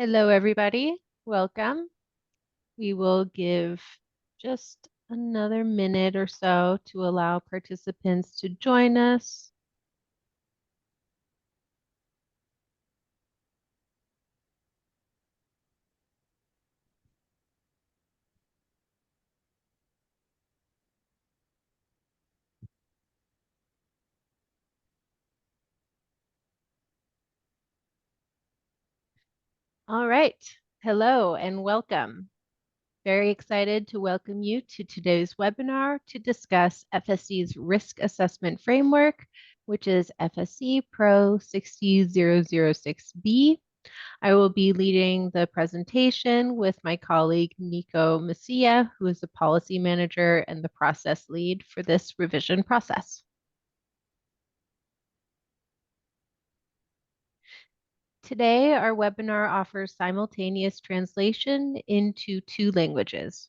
Hello, everybody. Welcome. We will give just another minute or so to allow participants to join us. All right. Hello and welcome. Very excited to welcome you to today's webinar to discuss FSC's Risk Assessment Framework, which is FSC Pro 60006B. I will be leading the presentation with my colleague Nico Messia, who is the policy manager and the process lead for this revision process. Today, our webinar offers simultaneous translation into 2 languages.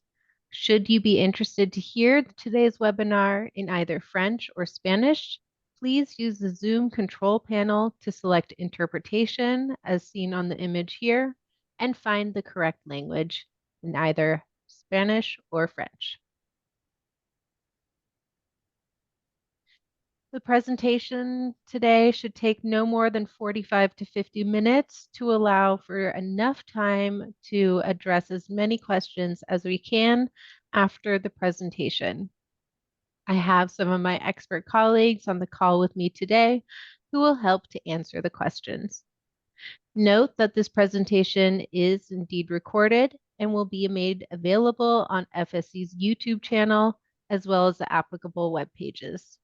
Should you be interested to hear today's webinar in either French or Spanish, please use the Zoom control panel to select interpretation as seen on the image here and find the correct language in either Spanish or French. The presentation today should take no more than 45 to 50 minutes to allow for enough time to address as many questions as we can after the presentation. I have some of my expert colleagues on the call with me today who will help to answer the questions. Note that this presentation is indeed recorded and will be made available on FSC's YouTube channel as well as the applicable web pages.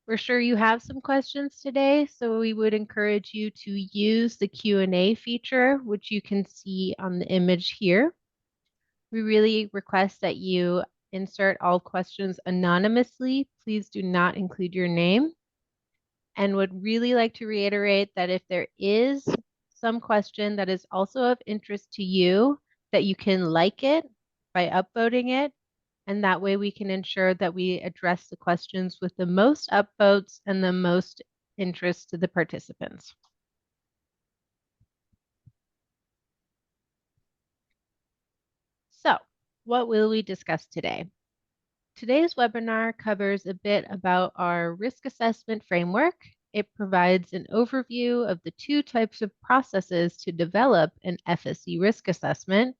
We're sure you have some questions today, so we would encourage you to use the Q&A feature, which you can see on the image here. We really request that you insert all questions anonymously. Please do not include your name. And would really like to reiterate that if there is some question that is also of interest to you, that you can like it by upvoting it, and that way we can ensure that we address the questions with the most upvotes and the most interest to the participants. So, what will we discuss today? Today's webinar covers a bit about our risk assessment framework. It provides an overview of the 2 types of processes to develop an FSC risk assessment,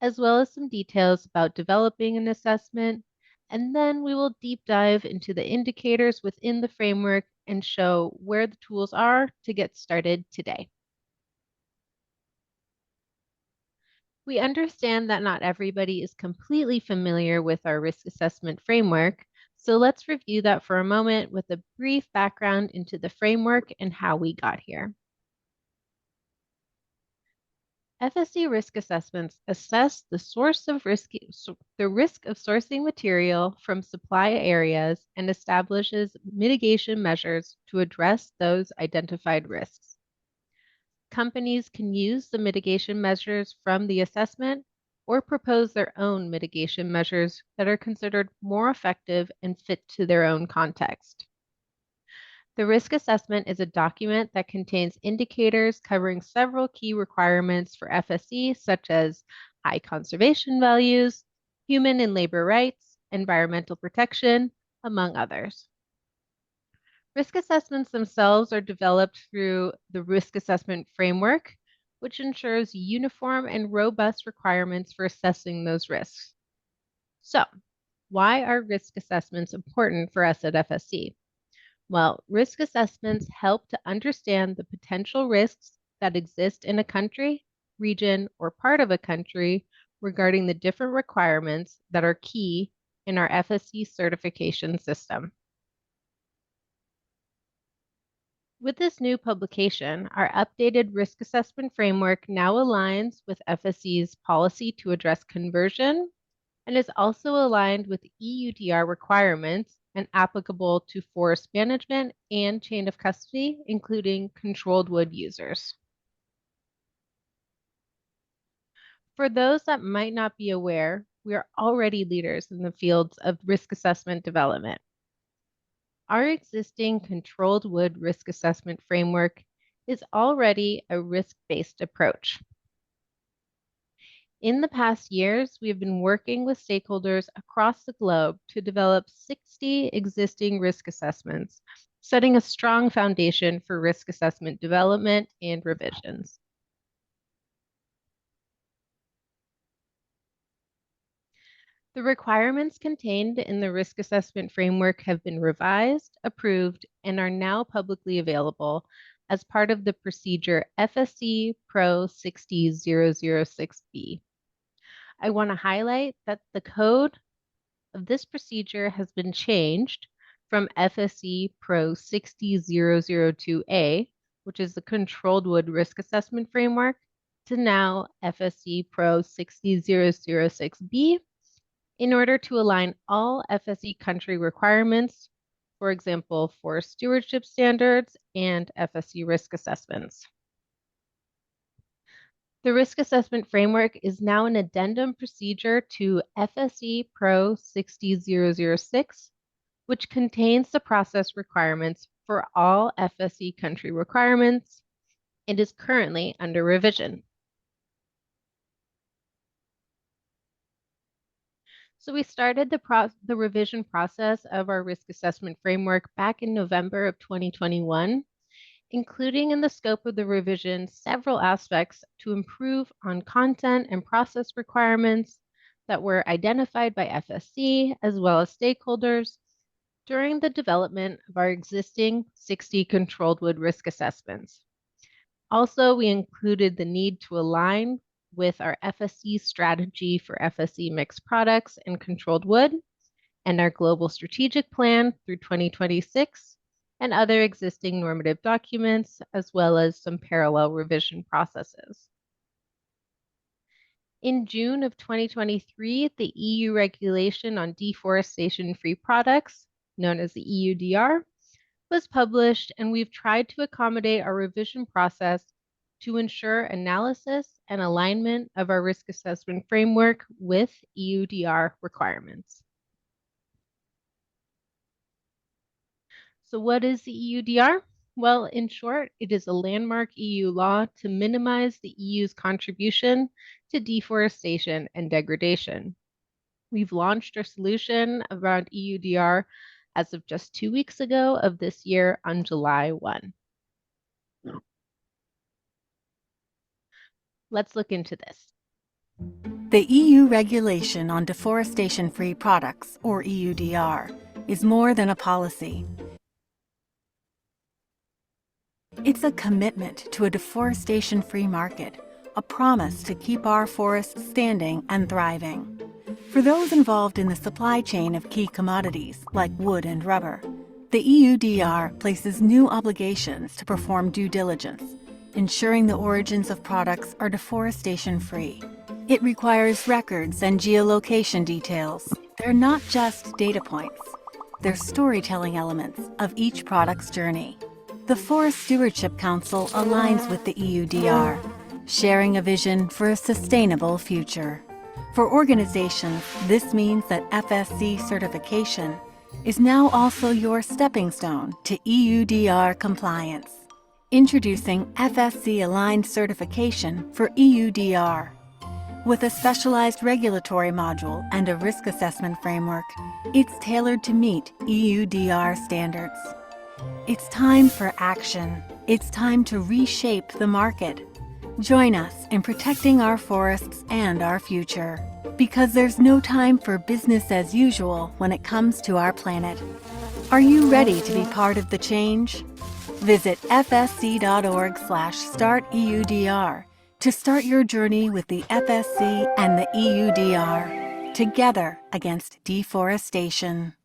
as well as some details about developing an assessment, and then we will deep dive into the indicators within the framework and show where the tools are to get started today. We understand that not everybody is completely familiar with our risk assessment framework, so let's review that for a moment with a brief background into the framework and how we got here. FSC risk assessments assess the risk of sourcing material from supply areas and establishes mitigation measures to address those identified risks. Companies can use the mitigation measures from the assessment or propose their own mitigation measures that are considered more effective and fit to their own context. The risk assessment is a document that contains indicators covering several key requirements for FSC, such as high conservation values, human and labor rights, environmental protection, among others. Risk assessments themselves are developed through the risk assessment framework, which ensures uniform and robust requirements for assessing those risks. So, why are risk assessments important for us at FSC? Well, risk assessments help to understand the potential risks that exist in a country, region, or part of a country regarding the different requirements that are key in our FSC certification system. With this new publication, our updated risk assessment framework now aligns with FSC's policy to address conversion and is also aligned with EUDR requirements and applicable to forest management and chain of custody, including controlled wood users. For those that might not be aware, we are already leaders in the fields of risk assessment development. Our existing controlled wood risk assessment framework is already a risk-based approach. In the past years, we have been working with stakeholders across the globe to develop 60 existing risk assessments, setting a strong foundation for risk assessment development and revisions. The requirements contained in the risk assessment framework have been revised, approved, and are now publicly available as part of the procedure FSC Pro 60006B. I want to highlight that the code of this procedure has been changed from FSC Pro 60002A, which is the Controlled Wood Risk Assessment Framework, to now FSC Pro 60006B, in order to align all FSC country requirements, for example, forest stewardship standards and FSC risk assessments. The risk assessment framework is now an addendum procedure to FSC Pro 60006, which contains the process requirements for all FSC country requirements and is currently under revision. So we started the revision process of our risk assessment framework back in November of 2021, including in the scope of the revision several aspects to improve on content and process requirements that were identified by FSC as well as stakeholders during the development of our existing 60 controlled wood risk assessments. Also, we included the need to align with our FSC strategy for FSC mixed products and controlled wood, and our global strategic plan through 2026, and other existing normative documents, as well as some parallel revision processes. In June of 2023, the EU regulation on deforestation-free products, known as the EUDR, was published, and we've tried to accommodate our revision process to ensure analysis and alignment of our risk assessment framework with EUDR requirements. So what is the EUDR? Well, in short, it is a landmark EU law to minimize the EU's contribution to deforestation and degradation. We've launched our solution around EUDR as of just 2 weeks ago of this year on July 1. Let's look into this. The EU regulation on deforestation-free products, or EUDR, is more than a policy. It's a commitment to a deforestation-free market, a promise to keep our forests standing and thriving. For those involved in the supply chain of key commodities, like wood and rubber, the EUDR places new obligations to perform due diligence, ensuring the origins of products are deforestation-free. It requires records and geolocation details. They're not just data points. They're storytelling elements of each product's journey. The Forest Stewardship Council aligns with the EUDR, sharing a vision for a sustainable future. For organizations, this means that FSC Certification is now also your stepping stone to EUDR compliance. Introducing FSC Aligned Certification for EUDR. With a specialized regulatory module and a risk assessment framework, it's tailored to meet EUDR standards. It's time for action. It's time to reshape the market. Join us in protecting our forests and our future, because there's no time for business as usual when it comes to our planet. Are you ready to be part of the change? Visit fsc.org/starteudr to start your journey with the FSC and the EUDR, together against deforestation.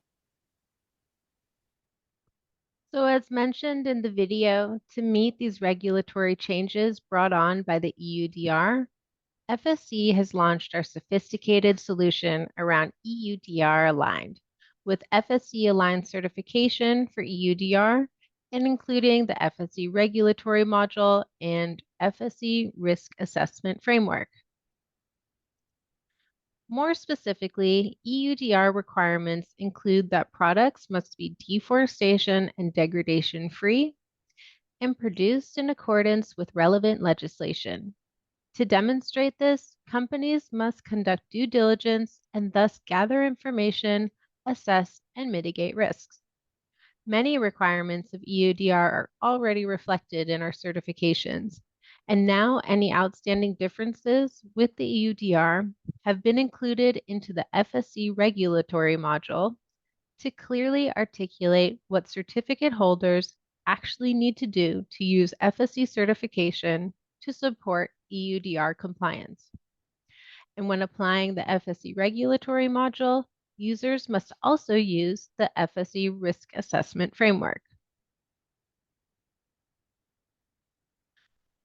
So as mentioned in the video, to meet these regulatory changes brought on by the EUDR, FSC has launched our sophisticated solution around EUDR Aligned, with FSC Aligned Certification for EUDR, and including the FSC Regulatory Module and FSC Risk Assessment Framework. More specifically, EUDR requirements include that products must be deforestation and degradation free and produced in accordance with relevant legislation. To demonstrate this, companies must conduct due diligence and thus gather information, assess, and mitigate risks. Many requirements of EUDR are already reflected in our certifications, and now any outstanding differences with the EUDR have been included into the FSC regulatory module to clearly articulate what certificate holders actually need to do to use FSC certification to support EUDR compliance. And when applying the FSC regulatory module, users must also use the FSC Risk Assessment framework.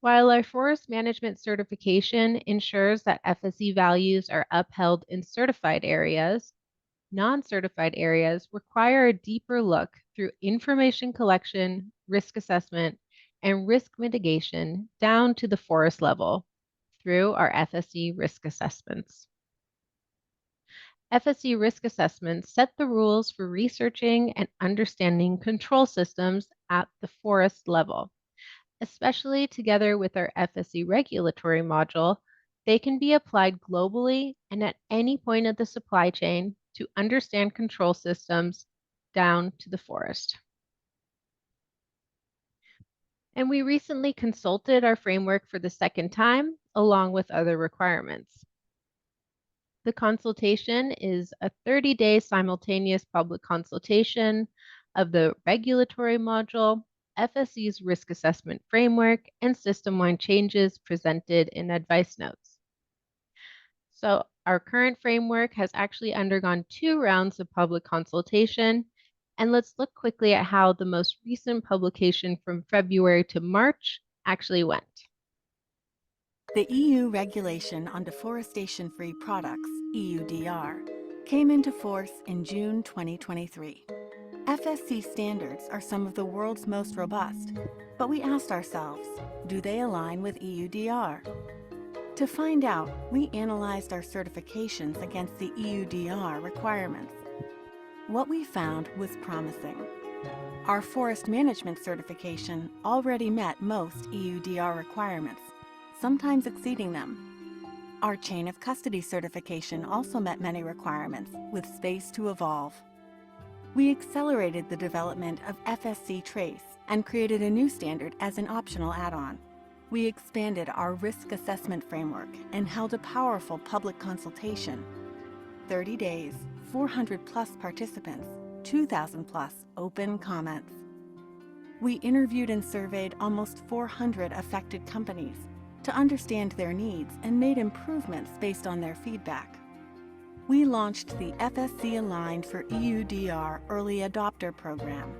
While our forest management certification ensures that FSC values are upheld in certified areas, non-certified areas require a deeper look through information collection, risk assessment, and risk mitigation down to the forest level through our FSC risk assessments. FSC risk assessments set the rules for researching and understanding control systems at the forest level. Especially together with our FSC regulatory module, they can be applied globally and at any point of the supply chain to understand control systems down to the forest. And we recently consulted our framework for the second time, along with other requirements. The consultation is a 30-day simultaneous public consultation of the regulatory module, FSC's risk assessment framework, and system-wide changes presented in advice notes. So our current framework has actually undergone 2 rounds of public consultation, and let's look quickly at how the most recent publication from February to March actually went. The EU Regulation on Deforestation-Free Products, EUDR, came into force in June 2023. FSC standards are some of the world's most robust, but we asked ourselves, do they align with EUDR? To find out, we analyzed our certifications against the EUDR requirements. What we found was promising. Our forest management certification already met most EUDR requirements, sometimes exceeding them. Our chain of custody certification also met many requirements, with space to evolve. We accelerated the development of FSC Trace and created a new standard as an optional add-on. We expanded our risk assessment framework and held a powerful public consultation. 30 days, 400+ participants, 2,000+ open comments. We interviewed and surveyed almost 400 affected companies to understand their needs and made improvements based on their feedback. We launched the FSC Aligned for EUDR Early Adopter Program,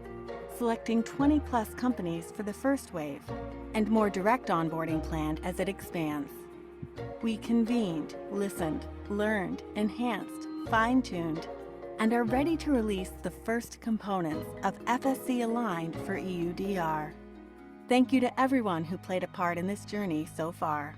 selecting 20+ companies for the first wave, and more direct onboarding planned as it expands. We convened, listened, learned, enhanced, fine-tuned, and are ready to release the first components of FSC Aligned for EUDR. Thank you to everyone who played a part in this journey so far.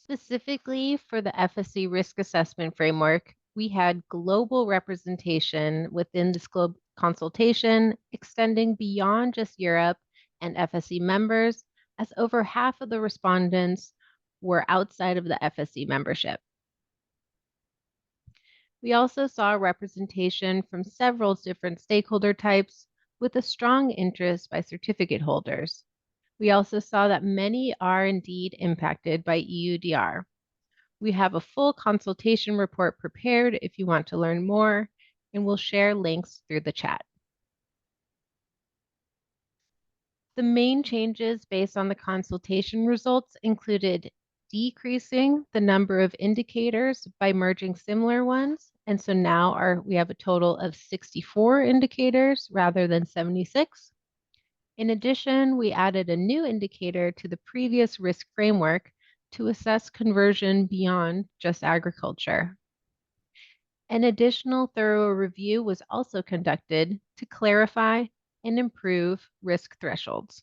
Specifically for the FSC risk assessment framework, we had global representation within this consultation extending beyond just Europe and FSC members, as over half of the respondents were outside of the FSC membership. We also saw representation from several different stakeholder types with a strong interest by certificate holders. We also saw that many are indeed impacted by EUDR. We have a full consultation report prepared if you want to learn more, and we'll share links through the chat. The main changes based on the consultation results included decreasing the number of indicators by merging similar ones. And so now we have a total of 64 indicators rather than 76. In addition, we added a new indicator to the previous risk framework to assess conversion beyond just agriculture. An additional thorough review was also conducted to clarify and improve risk thresholds.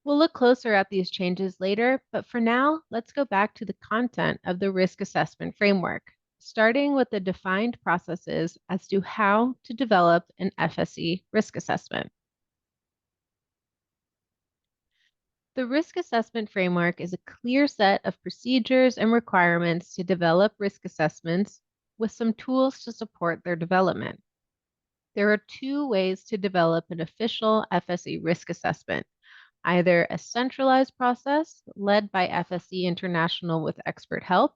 We'll look closer at these changes later, but for now, let's go back to the content of the risk assessment framework, starting with the defined processes as to how to develop an FSC risk assessment. The risk assessment framework is a clear set of procedures and requirements to develop risk assessments with some tools to support their development. There are two ways to develop an official FSC risk assessment, either a centralized process led by FSC International with expert help,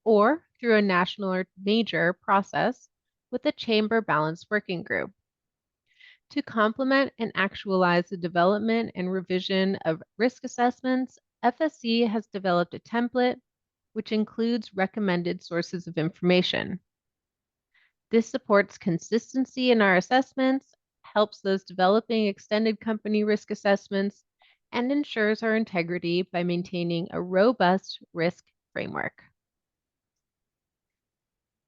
or through a national or major process with a chamber balanced working group. To complement and actualize the development and revision of risk assessments, FSC has developed a template which includes recommended sources of information. This supports consistency in our assessments, helps those developing extended company risk assessments, and ensures our integrity by maintaining a robust risk framework.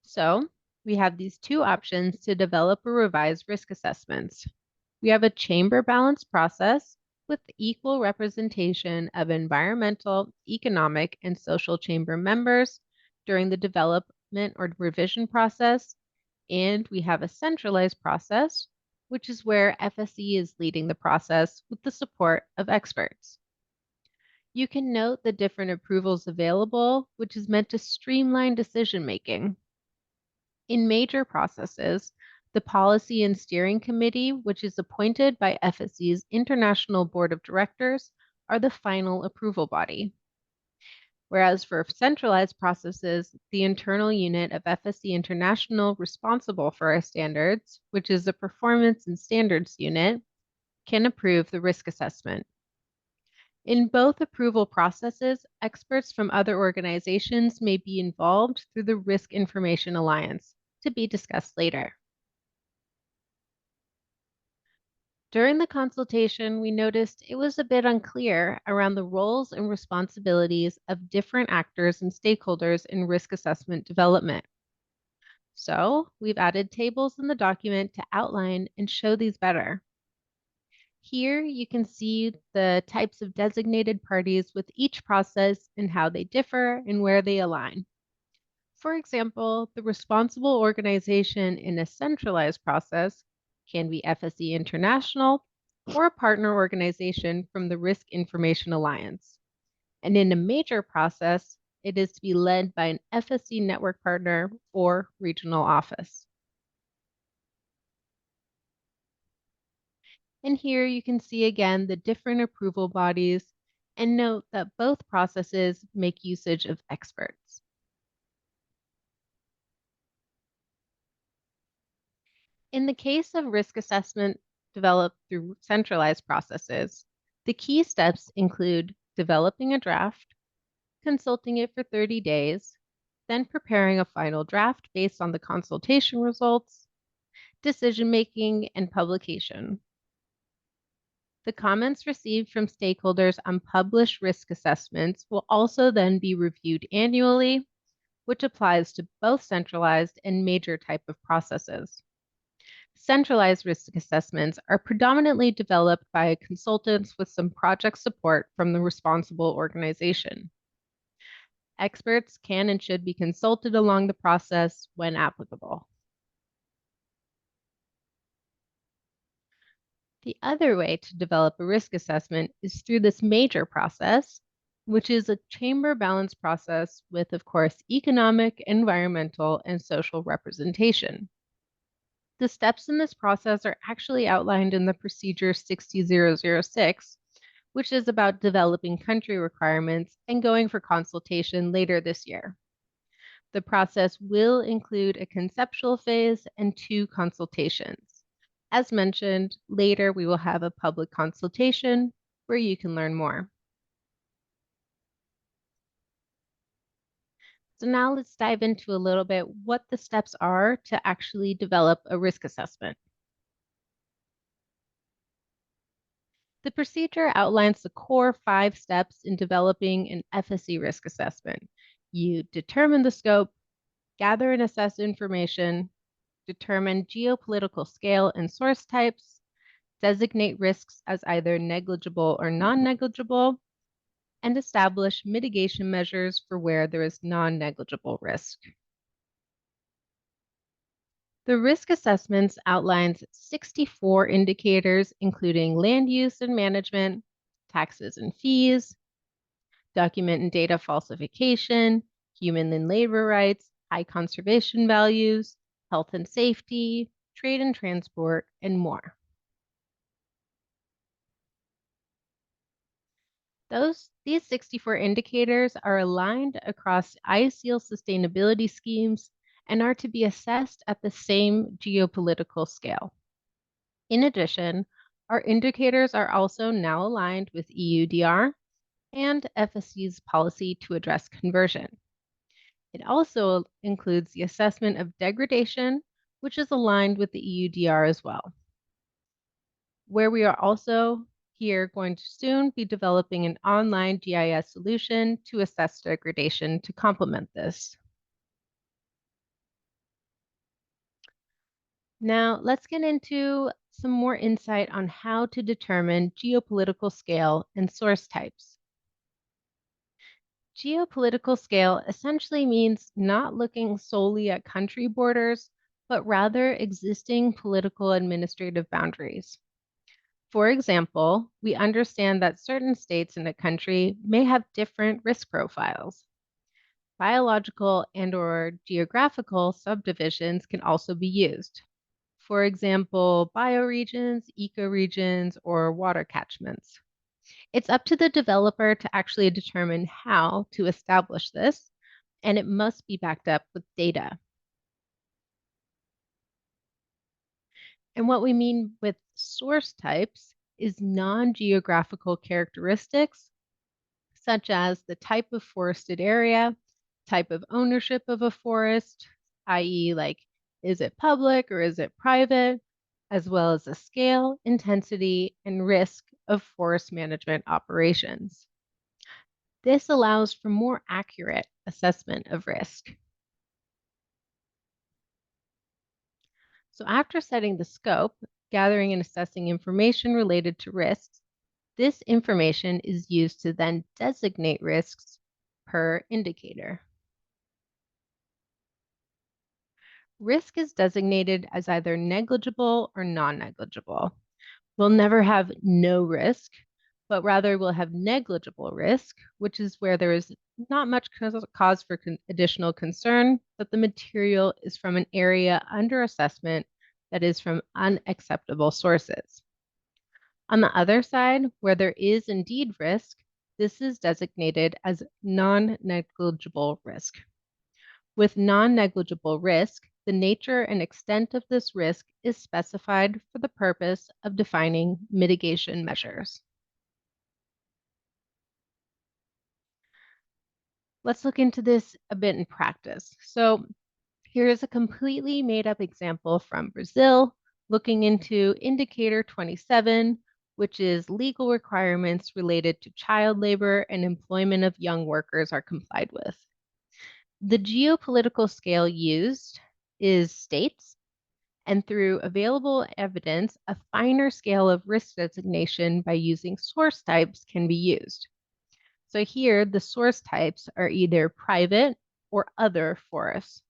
So, we have these two options to develop or revise risk assessments. We have a chamber balance process with equal representation of environmental, economic, and social chamber members during the development or revision process. And we have a centralized process, which is where FSC is leading the process with the support of experts. You can note the different approvals available, which is meant to streamline decision making. In major processes, the Policy and Steering Committee, which is appointed by FSC's International Board of Directors, are the final approval body. Whereas for centralized processes, the internal unit of FSC International responsible for our standards, which is the Performance and Standards Unit, can approve the risk assessment. In both approval processes, experts from other organizations may be involved through the Risk Information Alliance, to be discussed later. During the consultation, we noticed it was a bit unclear around the roles and responsibilities of different actors and stakeholders in risk assessment development. So we've added tables in the document to outline and show these better. Here you can see the types of designated parties with each process and how they differ and where they align. For example, the responsible organization in a centralized process can be FSC International or a partner organization from the Risk Information Alliance. And in a major process, it is to be led by an FSC network partner or regional office. And here you can see again the different approval bodies and note that both processes make usage of experts. In the case of risk assessment developed through centralized processes, the key steps include developing a draft, consulting it for 30 days, then preparing a final draft based on the consultation results, decision-making, and publication. The comments received from stakeholders on published risk assessments will also then be reviewed annually, which applies to both centralized and major type of processes. Centralized risk assessments are predominantly developed by consultants with some project support from the responsible organization. Experts can and should be consulted along the process when applicable. The other way to develop a risk assessment is through this major process, which is a chamber balance process with, of course, economic, environmental, and social representation. The steps in this process are actually outlined in the procedure 60006, which is about developing country requirements and going for consultation later this year. The process will include a conceptual phase and 2 consultations. As mentioned, later we will have a public consultation where you can learn more. So now let's dive into a little bit what the steps are to actually develop a risk assessment. The procedure outlines the core 5 steps in developing an FSC risk assessment. You determine the scope, gather and assess information, determine geopolitical scale and source types, designate risks as either negligible or non-negligible, and establish mitigation measures for where there is non-negligible risk. The risk assessments outlines 64 indicators, including land use and management, taxes and fees, document and data falsification, human and labor rights, high conservation values, health and safety, trade and transport, and more. These 64 indicators are aligned across ICL sustainability schemes and are to be assessed at the same geopolitical scale. In addition, our indicators are also now aligned with EUDR and FSC's policy to address conversion. It also includes the assessment of degradation, which is aligned with the EUDR as well, where we are also here going to soon be developing an online GIS solution to assess degradation to complement this. Now, let's get into some more insight on how to determine geopolitical scale and source types. Geopolitical scale essentially means not looking solely at country borders, but rather existing political administrative boundaries. For example, we understand that certain states in a country may have different risk profiles. Biological and/or geographical subdivisions can also be used. For example, bioregions, ecoregions, or water catchments. It's up to the developer to actually determine how to establish this, and it must be backed up with data. And what we mean with source types is non-geographical characteristics, such as the type of forested area, type of ownership of a forest, i.e. like, is it public or is it private, as well as the scale, intensity, and risk of forest management operations. This allows for more accurate assessment of risk. So after setting the scope, gathering and assessing information related to risks, this information is used to then designate risks per indicator. Risk is designated as either negligible or non-negligible. We'll never have no risk, but rather we'll have negligible risk, which is where there is not much cause for additional concern, but the material is from an area under assessment that is from unacceptable sources. On the other side, where there is indeed risk, this is designated as non-negligible risk. With non-negligible risk, the nature and extent of this risk is specified for the purpose of defining mitigation measures. Let's look into this a bit in practice. So here is a completely made up example from Brazil, looking into indicator 27, which is legal requirements related to child labor and employment of young workers are complied with. The geopolitical scale used is states, and through available evidence, a finer scale of risk designation by using source types can be used. So here, the source types are either private or other forests.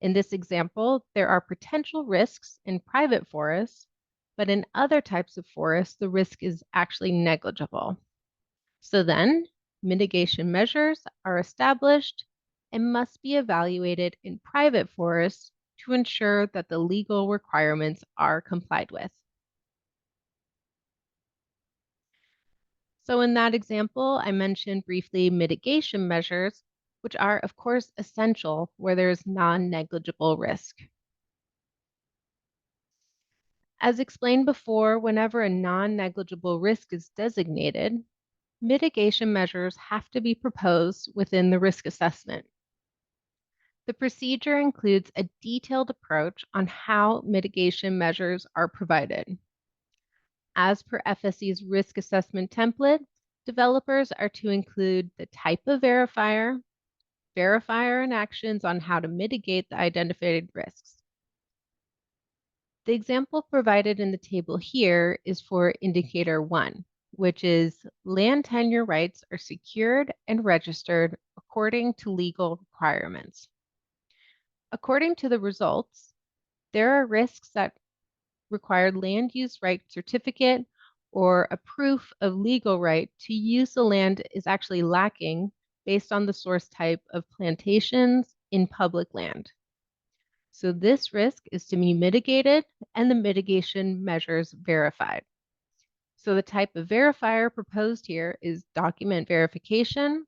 In this example, there are potential risks in private forests, but in other types of forests, the risk is actually negligible. So then, mitigation measures are established and must be evaluated in private forests to ensure that the legal requirements are complied with. So in that example, I mentioned briefly mitigation measures, which are, of course, essential where there is non-negligible risk. As explained before, whenever a non-negligible risk is designated, mitigation measures have to be proposed within the risk assessment. The procedure includes a detailed approach on how mitigation measures are provided. As per FSC's risk assessment template, developers are to include the type of verifier, verifier and actions on how to mitigate the identified risks. The example provided in the table here is for indicator 1, which is land tenure rights are secured and registered according to legal requirements. According to the results, there are risks that require land use right certificate or a proof of legal right to use the land is actually lacking based on the source type of plantations in public land. So this risk is to be mitigated and the mitigation measures verified. So the type of verifier proposed here is document verification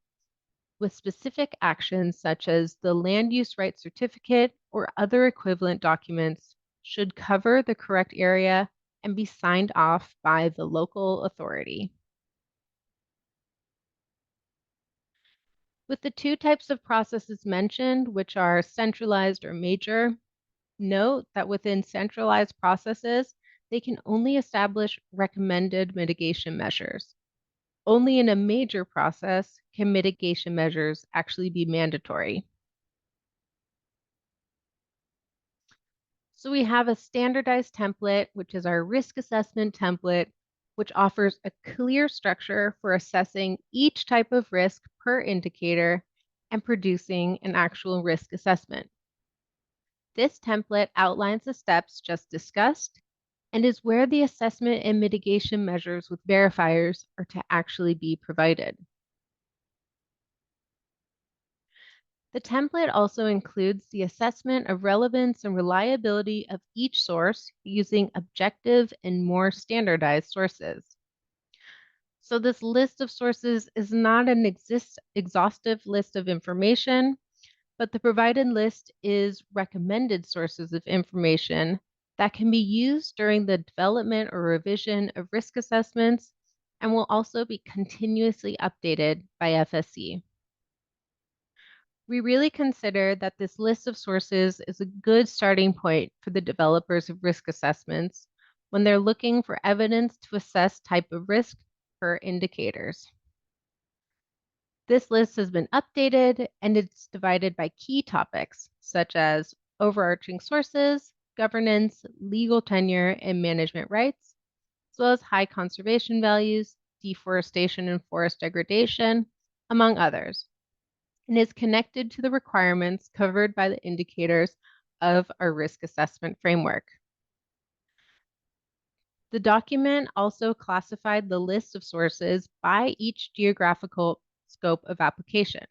with specific actions such as the land use right certificate or other equivalent documents should cover the correct area and be signed off by the local authority. With the two types of processes mentioned, which are centralized or major, note that within centralized processes, they can only establish recommended mitigation measures. Only in a major process can mitigation measures actually be mandatory. So we have a standardized template, which is our risk assessment template, which offers a clear structure for assessing each type of risk per indicator and producing an actual risk assessment. This template outlines the steps just discussed and is where the assessment and mitigation measures with verifiers are to actually be provided. The template also includes the assessment of relevance and reliability of each source using objective and more standardized sources. So this list of sources is not an exhaustive list of information, but the provided list is recommended sources of information that can be used during the development or revision of risk assessments and will also be continuously updated by FSC. We really consider that this list of sources is a good starting point for the developers of risk assessments when they're looking for evidence to assess type of risk per indicators. This list has been updated and it's divided by key topics such as overarching sources, governance, legal tenure, and management rights, as well as high conservation values, deforestation and forest degradation, among others, and is connected to the requirements covered by the indicators of our risk assessment framework. The document also classified the list of sources by each geographical scope of application.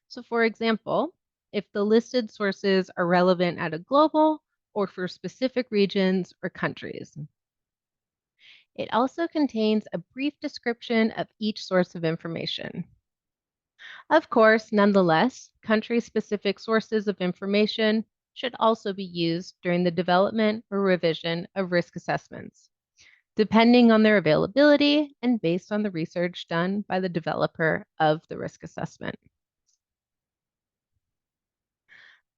So for example, if the listed sources are relevant at a global or for specific regions or countries. It also contains a brief description of each source of information. Of course, nonetheless, country-specific sources of information should also be used during the development or revision of risk assessments, depending on their availability and based on the research done by the developer of the risk assessment.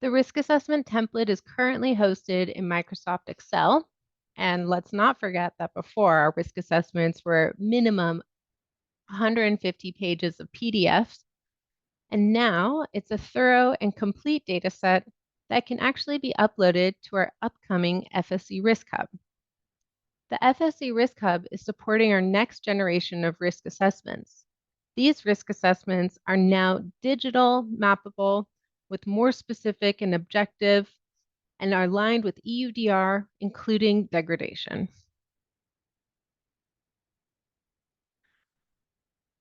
The risk assessment template is currently hosted in Microsoft Excel. And let's not forget that before, our risk assessments were minimum 150 pages of PDFs. And now it's a thorough and complete data set that can actually be uploaded to our upcoming FSC Risk Hub. The FSC Risk Hub is supporting our next generation of risk assessments. These risk assessments are now digital, mappable, with more specific and objective, and are aligned with EUDR, including degradation.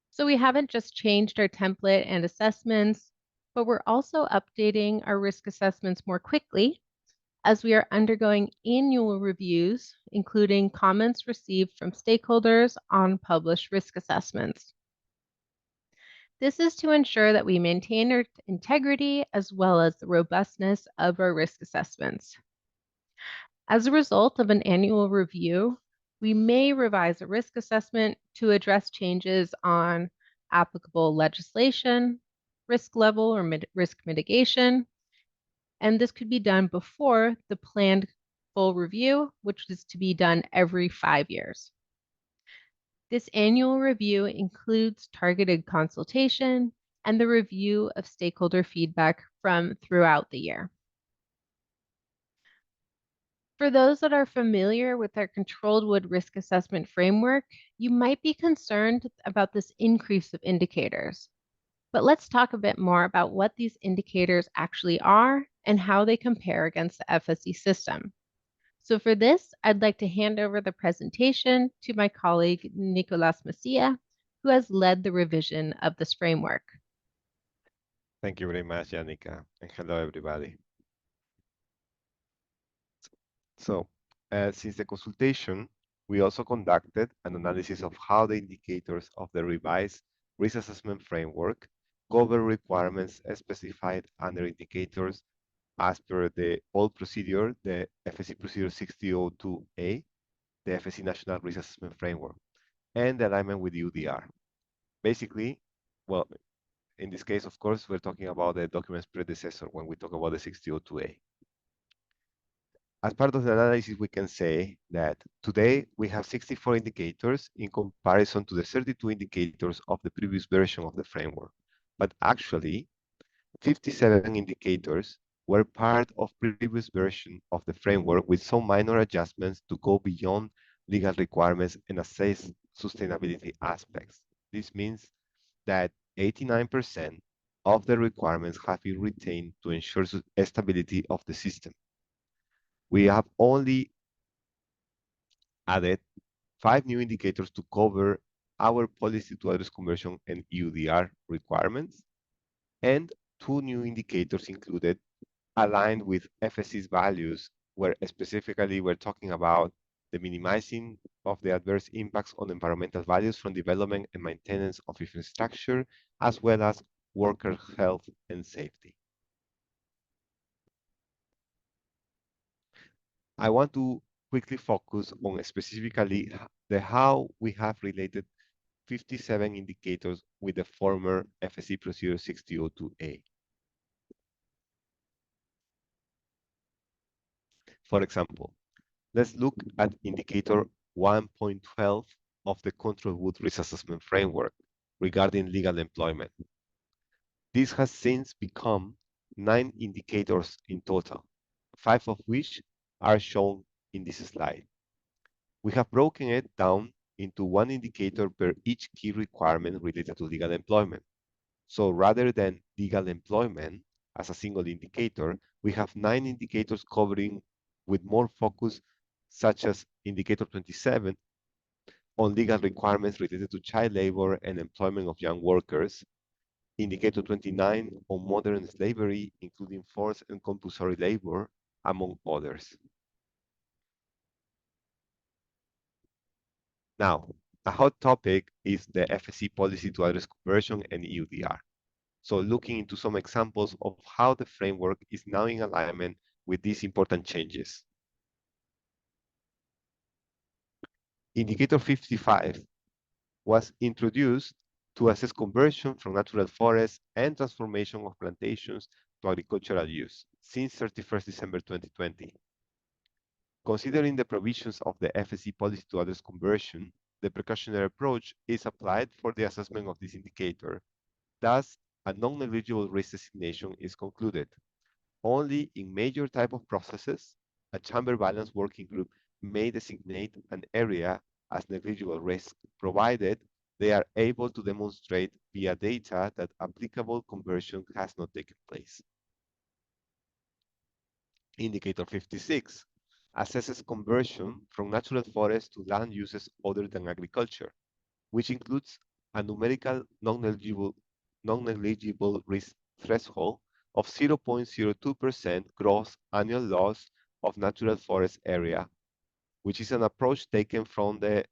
So we haven't just changed our template and assessments, but we're also updating our risk assessments more quickly as we are undergoing annual reviews, including comments received from stakeholders on published risk assessments. This is to ensure that we maintain our integrity as well as the robustness of our risk assessments. As a result of an annual review, we may revise a risk assessment to address changes on applicable legislation, risk level or risk mitigation, and this could be done before the planned full review, which is to be done every 5 years. This annual review includes targeted consultation and the review of stakeholder feedback from throughout the year. For those that are familiar with our controlled wood risk assessment framework, you might be concerned about this increase of indicators. But let's talk a bit more about what these indicators actually are and how they compare against the FSC system. So for this, I'd like to hand over the presentation to my colleague, Nicolas Macia, who has led the revision of this framework. Thank you very much, Janica, and hello, everybody. So, since the consultation, we also conducted an analysis of how the indicators of the revised risk assessment framework cover requirements specified under indicators as per the old procedure, the FSC Procedure 6002A, the FSC National Risk Assessment Framework, and the alignment with EUDR. Basically, well, in this case, of course, we're talking about the document's predecessor when we talk about the 6002A. As part of the analysis, we can say that today we have 64 indicators in comparison to the 32 indicators of the previous version of the framework. But actually, 57 indicators were part of previous version of the framework with some minor adjustments to go beyond legal requirements and assess sustainability aspects. This means that 89% of the requirements have been retained to ensure stability of the system. We have only added 5 new indicators to cover our policy to address conversion and EUDR requirements, and 2 new indicators included aligned with FSC's values, where specifically we're talking about the minimizing of the adverse impacts on environmental values from development and maintenance of infrastructure, as well as worker health and safety. I want to quickly focus on specifically how we have related 57 indicators with the former FSC Procedure 6002A. For example, let's look at indicator 1.12 of the Control Wood Risk Assessment Framework regarding legal employment. This has since become 9 indicators in total, 5 of which are shown in this slide. We have broken it down into 1 indicator per each key requirement related to legal employment. So rather than legal employment as a single indicator, we have 9 indicators covering with more focus, such as indicator 27 on legal requirements related to child labor and employment of young workers, indicator 29 on modern slavery, including forced and compulsory labor, among others. Now, a hot topic is the FSC policy to address conversion and EUDR. So looking into some examples of how the framework is now in alignment with these important changes. Indicator 55 was introduced to assess conversion from natural forests and transformation of plantations to agricultural use since 31st December 2020. Considering the provisions of the FSC policy to address conversion, the precautionary approach is applied for the assessment of this indicator. Thus, a non-negligible risk designation is concluded. Only in major type of processes, a chamber balance working group may designate an area as negligible risk, provided they are able to demonstrate via data that applicable conversion has not taken place. Indicator 56 assesses conversion from natural forests to land uses other than agriculture, which includes a numerical non-negligible risk threshold of 0.02% gross annual loss of natural forest area, which is an approach taken from the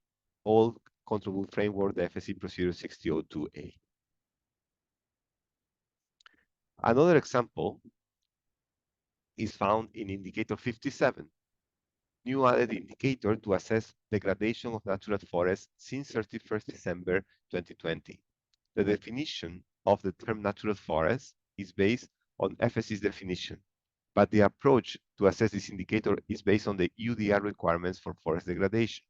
old control wood framework, the FSC Procedure 6002A. Another example is found in indicator 57, new added indicator to assess degradation of natural forests since 31st December 2020. The definition of the term natural forest is based on FSC's definition, but the approach to assess this indicator is based on the EUDR requirements for forest degradation.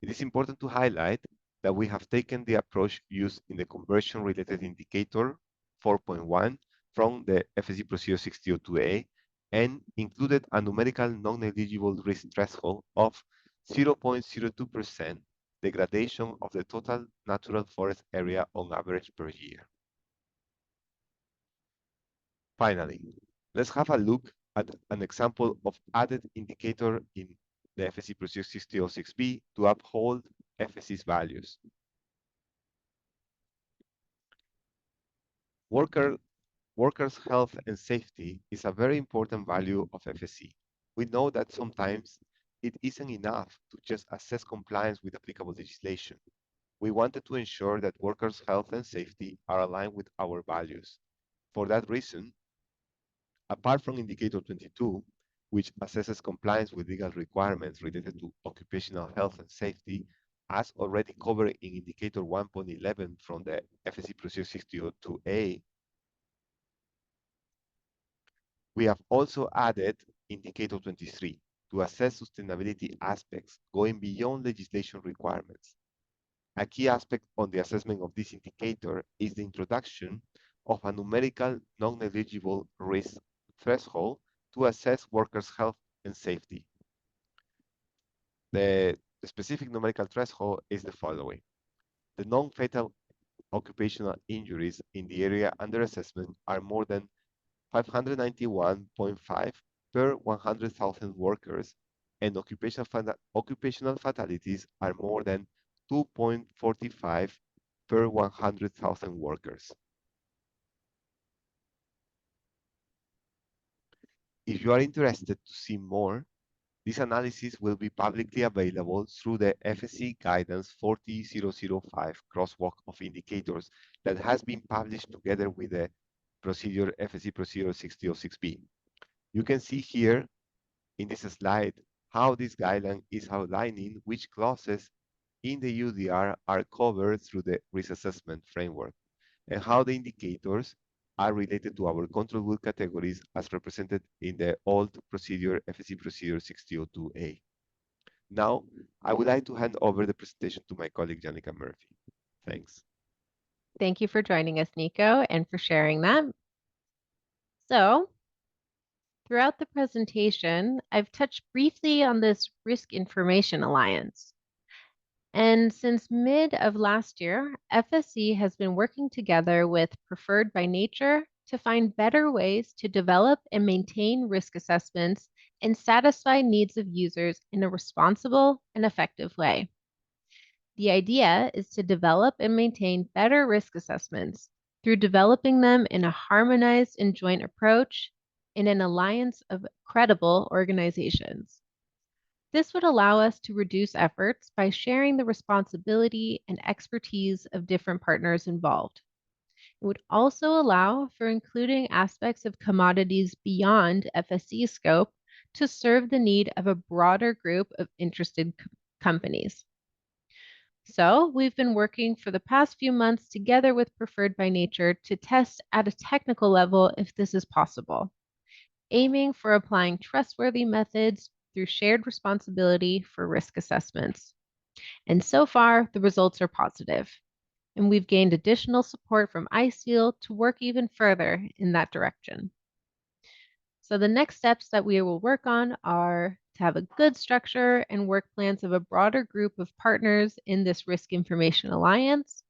It is important to highlight that we have taken the approach used in the conversion-related indicator 4.1 from the FSC Procedure 6002A and included a numerical non-negligible risk threshold of 0.02% degradation of the total natural forest area on average per year. Finally, let's have a look at an example of added indicator in the FSC Procedure 6006B to uphold FSC's values. Workers' health and safety is a very important value of FSC. We know that sometimes it isn't enough to just assess compliance with applicable legislation. We wanted to ensure that workers' health and safety are aligned with our values. For that reason, apart from Indicator 22, which assesses compliance with legal requirements related to occupational health and safety, as already covered in Indicator 1.11 from the FSC Procedure 602A, we have also added Indicator 23 to assess sustainability aspects going beyond legislation requirements. A key aspect on the assessment of this indicator is the introduction of a numerical non-negligible risk threshold to assess workers' health and safety. The specific numerical threshold is the following. The non-fatal occupational injuries in the area under assessment are more than 591.5 per 100,000 workers, and occupational fatalities are more than 2.45 per 100,000 workers. If you are interested to see more, this analysis will be publicly available through the FSC Guidance 40005 crosswalk of indicators that has been published together with the FSC Procedure 6006B. You can see here in this slide how this guideline is outlining which clauses in the EUDR are covered through the risk assessment framework and how the indicators are related to our control group categories as represented in the old procedure, FSC Procedure 602A. Now, I would like to hand over the presentation to my colleague, Janica Murphy. Thanks. Thank you for joining us, Nico, and for sharing that. So, throughout the presentation, I've touched briefly on this Risk Information Alliance. And since mid of last year, FSC has been working together with Preferred by Nature to find better ways to develop and maintain risk assessments and satisfy needs of users in a responsible and effective way. The idea is to develop and maintain better risk assessments through developing them in a harmonized and joint approach in an alliance of credible organizations. This would allow us to reduce efforts by sharing the responsibility and expertise of different partners involved. It would also allow for including aspects of commodities beyond FSC scope to serve the need of a broader group of interested companies. So we've been working for the past few months together with Preferred by Nature to test at a technical level if this is possible, aiming for applying trustworthy methods through shared responsibility for risk assessments. And so far, the results are positive, and we've gained additional support from ICEAL to work even further in that direction. So the next steps that we will work on are to have a good structure and work plans of a broader group of partners in this Risk Information Alliance,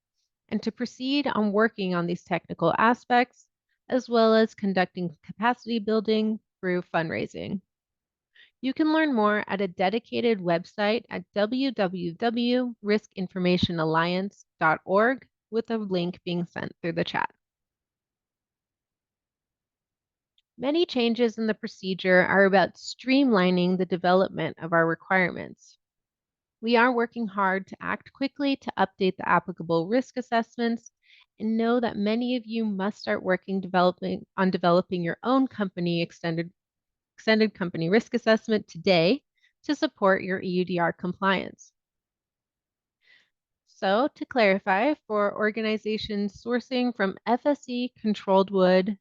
and to proceed on working on these technical aspects, as well as conducting capacity building through fundraising. You can learn more at a dedicated website at www.riskinformationalliance.org with a link being sent through the chat. Many changes in the procedure are about streamlining the development of our requirements. We are working hard to act quickly to update the applicable risk assessments and know that many of you must start working on developing your own company extended company risk assessment today to support your EUDR compliance. So to clarify, for organizations sourcing from FSC controlled wood,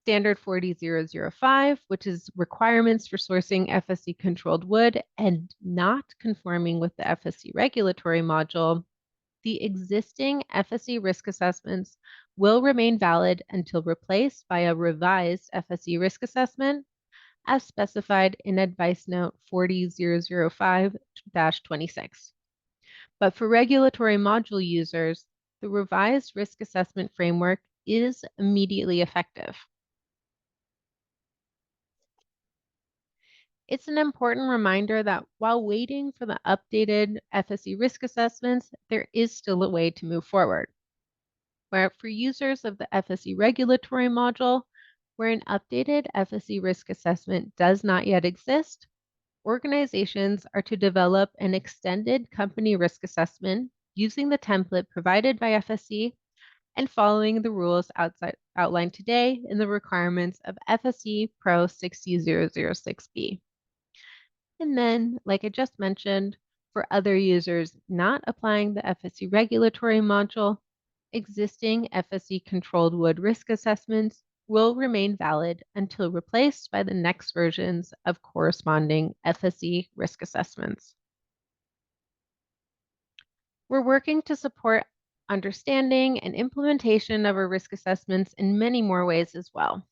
Standard 40005, which is requirements for sourcing FSC controlled wood and not conforming with the FSC regulatory module, the existing FSC risk assessments will remain valid until replaced by a revised FSC risk assessment as specified in Advice Note 40005-26. But for regulatory module users, the revised risk assessment framework is immediately effective. It's an important reminder that while waiting for the updated FSC risk assessments, there is still a way to move forward. Where for users of the FSC regulatory module, where an updated FSC risk assessment does not yet exist, organizations are to develop an extended company risk assessment using the template provided by FSC and following the rules outlined today in the requirements of FSC Pro 60006B. And then, like I just mentioned, for other users not applying the FSC regulatory module, existing FSC controlled wood risk assessments will remain valid until replaced by the next versions of corresponding FSC risk assessments. We're working to support understanding and implementation of our risk assessments in many more ways as well.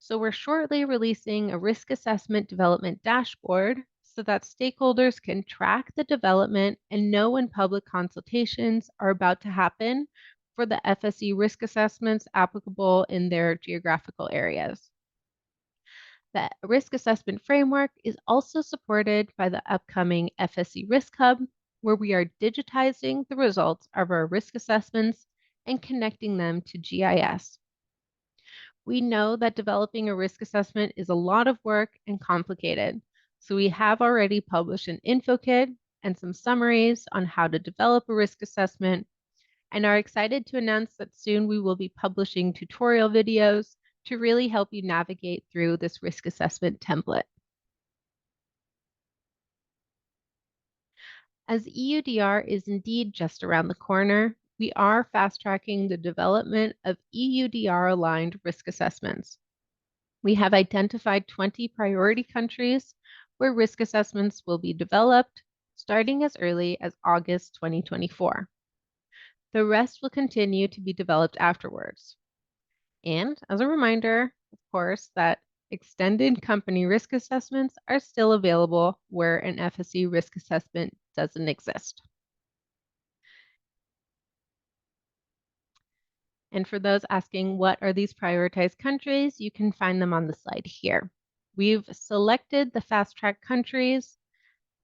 So we're shortly releasing a risk assessment development dashboard so that stakeholders can track the development and know when public consultations are about to happen for the FSC risk assessments applicable in their geographical areas. The risk assessment framework is also supported by the upcoming FSC Risk Hub, where we are digitizing the results of our risk assessments and connecting them to GIS. We know that developing a risk assessment is a lot of work and complicated, so we have already published an info kit and some summaries on how to develop a risk assessment, and are excited to announce that soon we will be publishing tutorial videos to really help you navigate through this risk assessment template. As EUDR is indeed just around the corner, we are fast-tracking the development of EUDR-aligned risk assessments. We have identified 20 priority countries where risk assessments will be developed, starting as early as August 2024. The rest will continue to be developed afterwards. And as a reminder, of course, that extended company risk assessments are still available where an FSC risk assessment doesn't exist. And for those asking what are these prioritized countries, you can find them on the slide here. We've selected the fast track countries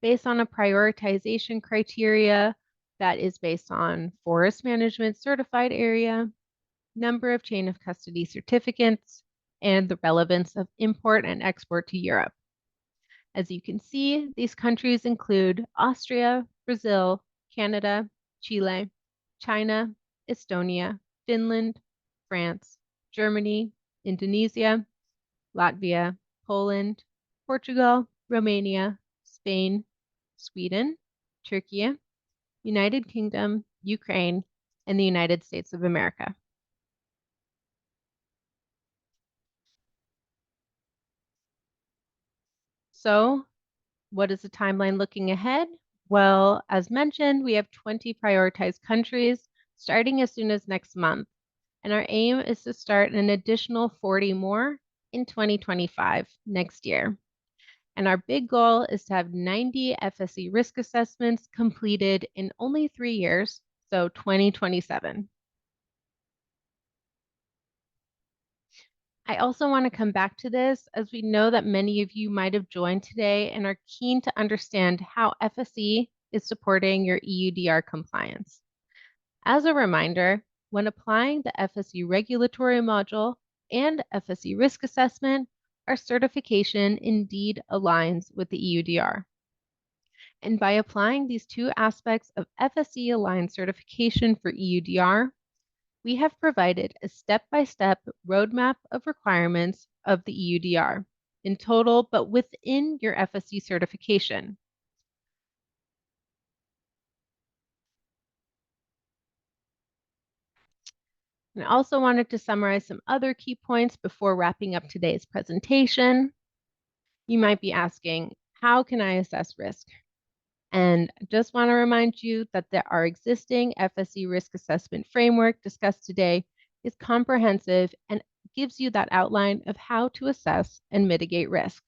based on a prioritization criteria that is based on forest management certified area, number of chain of custody certificates, and the relevance of import and export to Europe. As you can see, these countries include Austria, Brazil, Canada, Chile, China, Estonia, Finland, France, Germany, Indonesia, Latvia, Poland, Portugal, Romania, Spain, Sweden, Turkey, United Kingdom, Ukraine, and the United States of America. So, what is the timeline looking ahead? Well, as mentioned, we have 20 prioritized countries starting as soon as next month, and our aim is to start an additional 40 more in 2025, next year. And our big goal is to have 90 FSC risk assessments completed in only 3 years, so 2027. I also want to come back to this as we know that many of you might have joined today and are keen to understand how FSC is supporting your EUDR compliance. As a reminder, when applying the FSC regulatory module and FSC risk assessment, our certification indeed aligns with the EUDR. And by applying these two aspects of FSC Aligned Certification for EUDR, we have provided a step-by-step roadmap of requirements of the EUDR in total, but within your FSC certification. And I also wanted to summarize some other key points before wrapping up today's presentation. You might be asking, how can I assess risk? And I just want to remind you that our existing FSC risk assessment framework discussed today is comprehensive and gives you that outline of how to assess and mitigate risk.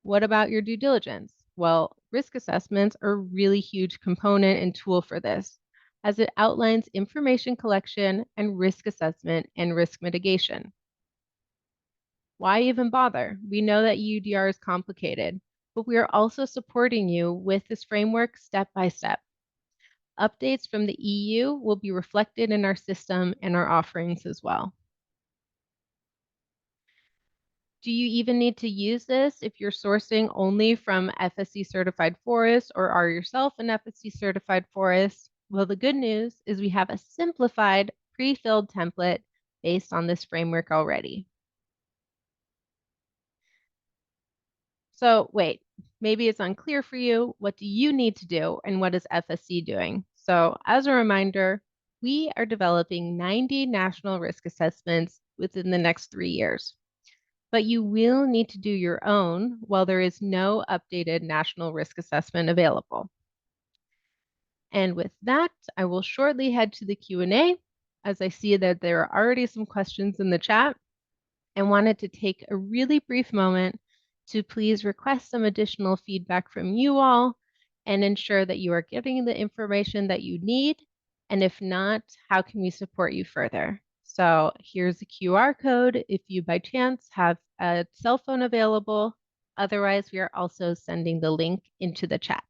What about your due diligence? Well, risk assessments are a really huge component and tool for this, as it outlines information collection and risk assessment and risk mitigation. Why even bother? We know that EUDR is complicated, but we are also supporting you with this framework step by step. Updates from the EU will be reflected in our system and our offerings as well. Do you even need to use this if you're sourcing only from FSC certified forests or are yourself an FSC certified forest? Well, the good news is we have a simplified pre-filled template based on this framework already. So wait, maybe it's unclear for you. What do you need to do and what is FSC doing? So as a reminder, we are developing 90 national risk assessments within the next 3 years. But you will need to do your own while there is no updated national risk assessment available. And with that, I will shortly head to the Q&A as I see that there are already some questions in the chat and wanted to take a really brief moment to please request some additional feedback from you all and ensure that you are getting the information that you need. And if not, how can we support you further? So here's a QR code if you by chance have a cell phone available. Otherwise, we are also sending the link into the chat.